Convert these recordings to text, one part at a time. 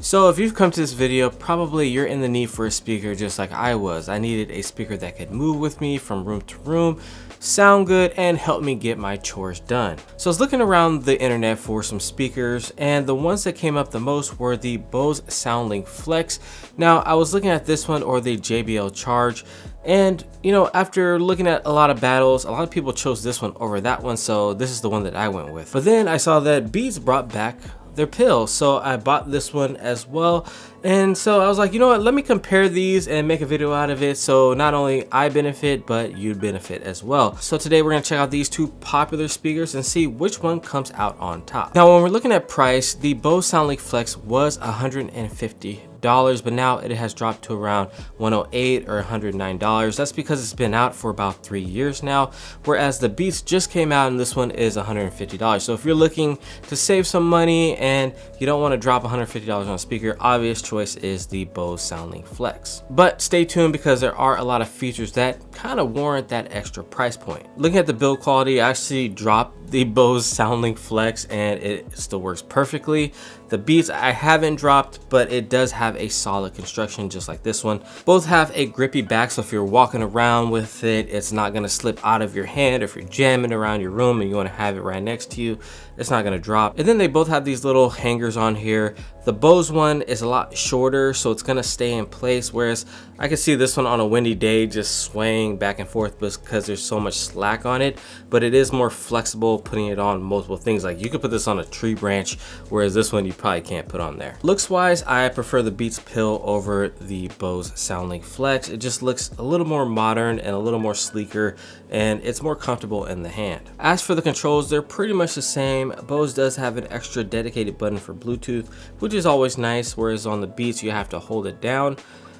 So if you've come to this video, probably you're in the need for a speaker just like I was. I needed a speaker that could move with me from room to room, sound good, and help me get my chores done. So I was looking around the internet for some speakers, and the ones that came up the most were the Bose Soundlink Flex. Now I was looking at this one or the JBL Charge, and you know, after looking at a lot of battles, a lot of people chose this one over that one, so this is the one that I went with. But then I saw that Beats brought back their pill, so I bought this one as well. And so I was like, you know what, let me compare these and make a video out of it, so not only I benefit but you benefit as well. So today we're going to check out these two popular speakers and see which one comes out on top. Now when we're looking at price, the Bose Soundlink Flex was $150, but now it has dropped to around $108 or $109. That's because it's been out for about 3 years now, whereas the Beats just came out and this one is $150. So if you're looking to save some money and you don't want to drop $150 on a speaker, obvious choice is the Bose Soundlink Flex. But stay tuned because there are a lot of features that kind of warrant that extra price point. Looking at the build quality, I actually dropped the Bose Soundlink Flex and it still works perfectly. The Beats I haven't dropped, but it does have a solid construction just like this one. Both have a grippy back, so if you're walking around with it, it's not gonna slip out of your hand. If you're jamming around your room and you wanna have it right next to you, it's not gonna drop. And then they both have these little hangers on here. The Bose one is a lot shorter, so it's gonna stay in place, whereas I can see this one on a windy day just swaying back and forth because there's so much slack on it, but it is more flexible putting it on multiple things. Like you could put this on a tree branch, whereas this one you probably can't put on there. Looks wise, I prefer the Beats Pill over the Bose Soundlink Flex. It just looks a little more modern and a little more sleeker, and it's more comfortable in the hand. As for the controls, they're pretty much the same. Bose does have an extra dedicated button for Bluetooth, which is always nice, whereas on the Beats you have to hold it down.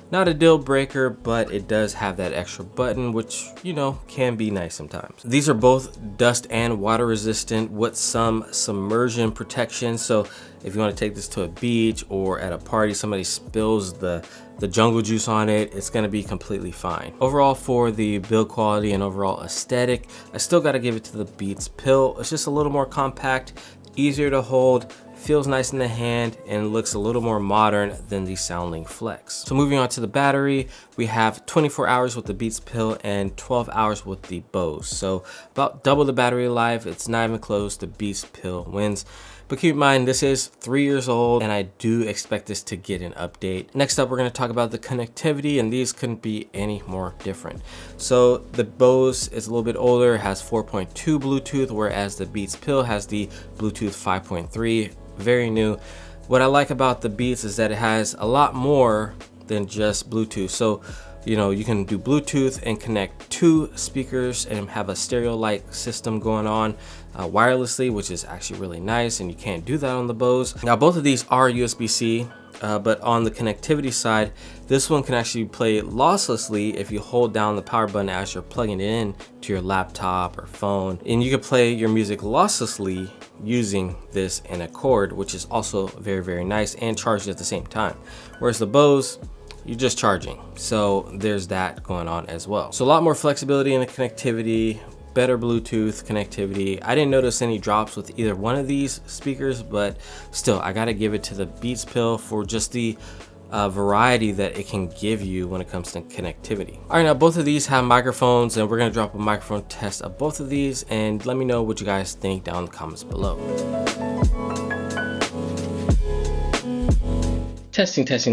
Not a deal breaker, but it does have that extra button, which, you know, can be nice sometimes. These are both dust and water resistant with some submersion protection. So if you want to take this to a beach or at a party, somebody spills the jungle juice on it, it's going to be completely fine. Overall, for the build quality and overall aesthetic, I still got to give it to the Beats Pill. It's just a little more compact, easier to hold, feels nice in the hand, and looks a little more modern than the Soundlink Flex. So moving on to the battery, we have 24 hours with the Beats Pill and 12 hours with the Bose. So about double the battery life. It's not even close. The Beats Pill wins. But keep in mind, this is 3 years old and I do expect this to get an update. Next up, we're going to talk about the connectivity, and these couldn't be any more different. So the Bose is a little bit older, has 4.2 Bluetooth, whereas the Beats Pill has the Bluetooth 5.3. Very new. What I like about the Beats is that it has a lot more than just Bluetooth. So, you know, you can do Bluetooth and connect 2 speakers and have a stereo-like system going on wirelessly, which is actually really nice, and you can't do that on the Bose. Now, both of these are USB-C, but on the connectivity side, this one can actually play losslessly if you hold down the power button as you're plugging it in to your laptop or phone, and you can play your music losslessly using this in a cord, which is also very, very nice, and charged at the same time. Whereas the Bose, you're just charging. So there's that going on as well. So a lot more flexibility in the connectivity, better Bluetooth connectivity. I didn't notice any drops with either one of these speakers, but still, I gotta give it to the Beats Pill for just the variety that it can give you when it comes to connectivity. All right, now both of these have microphones, and we're gonna drop a microphone test of both of these, and let me know what you guys think down in the comments below. Testing. This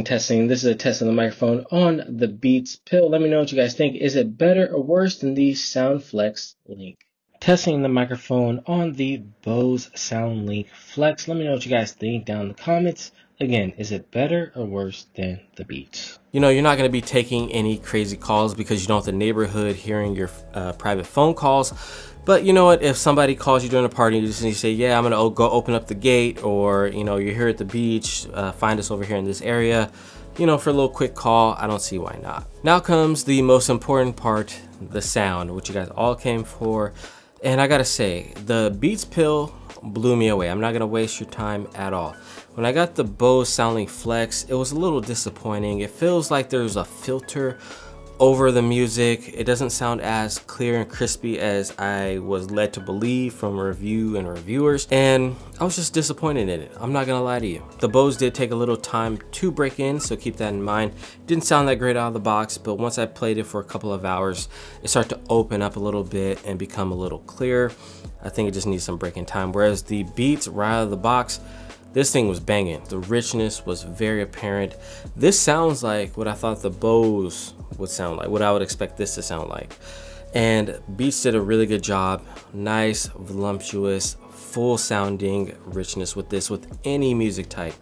is a test of the microphone on the Beats Pill. Let me know what you guys think. Is it better or worse than the Soundflex Link? Testing the microphone on the Bose Soundlink Flex. Let me know what you guys think down in the comments. Again, is it better or worse than the Beats? You know, you're not going to be taking any crazy calls because you don't want the neighborhood hearing your private phone calls. But you know what, if somebody calls you during a party, you just need to say, yeah, I'm gonna go open up the gate, or you know, you're here at the beach, find us over here in this area, you know, for a little quick call. I don't see why not. Now comes the most important part, the sound, which you guys all came for. And I gotta say, the Beats Pill blew me away. I'm not gonna waste your time at all. When I got the Bose Soundlink Flex, it was a little disappointing. It feels like there's a filter over the music. It doesn't sound as clear and crispy as I was led to believe from review and reviewers, and I was just disappointed in it. I'm not gonna lie to you. The Bose did take a little time to break in, so keep that in mind. Didn't sound that great out of the box, but once I played it for a couple of hours, it started to open up a little bit and become a little clearer. I think it just needs some breaking time. Whereas the Beats right out of the box, this thing was banging. The richness was very apparent. This sounds like what I thought the Bose would sound like, what I would expect this to sound like. And Beats did a really good job. Nice, voluptuous, full sounding richness with this, with any music type.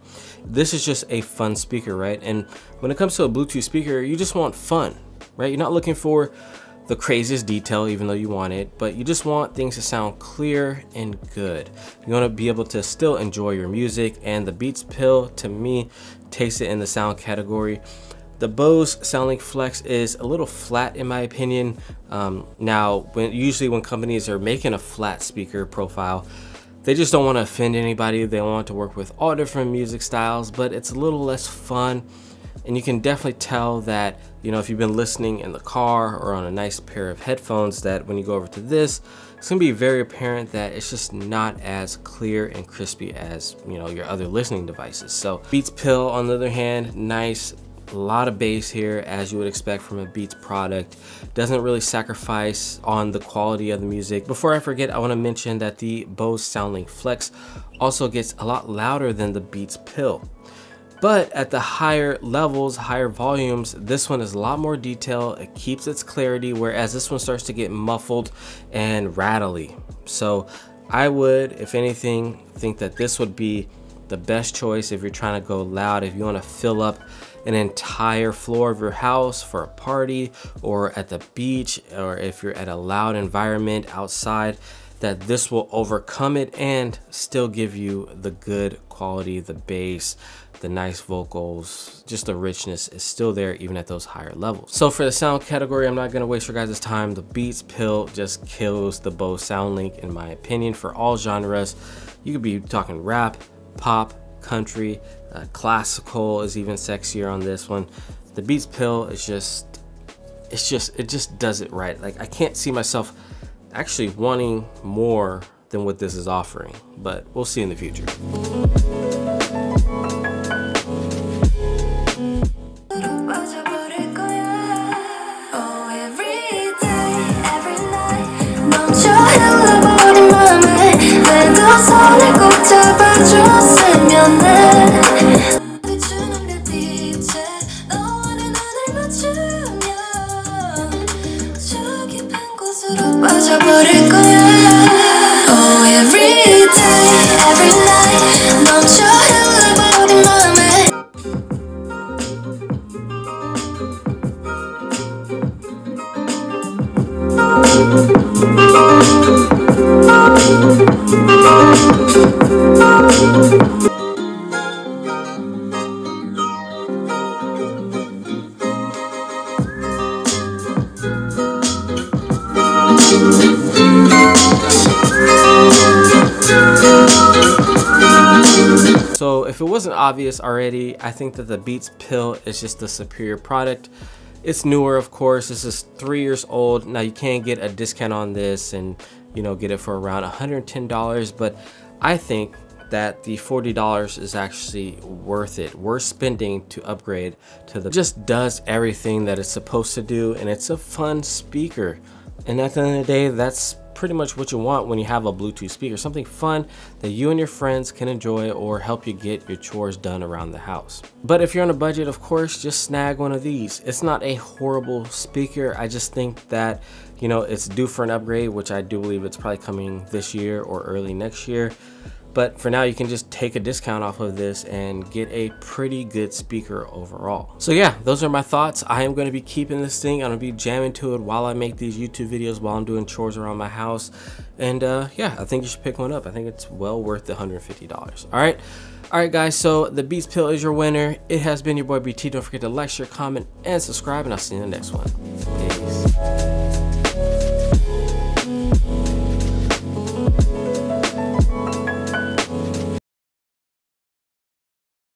This is just a fun speaker, right? And when it comes to a Bluetooth speaker, you just want fun, right? You're not looking for the craziest detail, even though you want it, but you just want things to sound clear and good. You want to be able to still enjoy your music, and the Beats Pill, to me, takes it in the sound category. The Bose Soundlink Flex is a little flat in my opinion. Now, usually when companies are making a flat speaker profile, they just don't want to offend anybody. They want to work with all different music styles, but it's a little less fun. And you can definitely tell that, you know, if you've been listening in the car or on a nice pair of headphones, that when you go over to this, it's gonna be very apparent that it's just not as clear and crispy as, you know, your other listening devices. So Beats Pill, on the other hand, nice, a lot of bass here, as you would expect from a Beats product. Doesn't really sacrifice on the quality of the music. Before I forget, I want to mention that the Bose Soundlink Flex also gets a lot louder than the Beats Pill. But at the higher levels, higher volumes, this one is a lot more detail. It keeps its clarity, whereas this one starts to get muffled and rattly. So I would, if anything, think that this would be the best choice if you're trying to go loud, if you want to fill up an entire floor of your house for a party, or at the beach, or if you're at a loud environment outside, that this will overcome it and still give you the good quality, the bass, the nice vocals, just the richness is still there even at those higher levels. So for the sound category, I'm not gonna waste your guys' time. The Beats Pill just kills the Bose Soundlink in my opinion for all genres. You could be talking rap, pop, country, classical is even sexier on this one. The Beats Pill is it just does it right. Like, I can't see myself actually wanting more than what this is offering, but we'll see in the future. So if it wasn't obvious already, I think that the Beats Pill is just the superior product. It's newer, of course. This is 3 years old. Now you can get a discount on this and, you know, get it for around $110, but I think that the $40 is actually worth it, worth spending to upgrade to the, just does everything that it's supposed to do, and it's a fun speaker. And at the end of the day, that's pretty much what you want when you have a Bluetooth speaker, something fun that you and your friends can enjoy or help you get your chores done around the house. But if you're on a budget, of course, just snag one of these. It's not a horrible speaker. I just think that, you know, it's due for an upgrade, which I do believe it's probably coming this year or early next year. But for now, you can just take a discount off of this and get a pretty good speaker overall. So yeah, those are my thoughts. I am going to be keeping this thing. I'm going to be jamming to it while I make these YouTube videos, while I'm doing chores around my house. And yeah, I think you should pick one up. I think it's well worth the $150. All right, guys, so the Beats Pill is your winner. It has been your boy BT. Don't forget to like, share, comment, and subscribe, and I'll see you in the next one. Peace.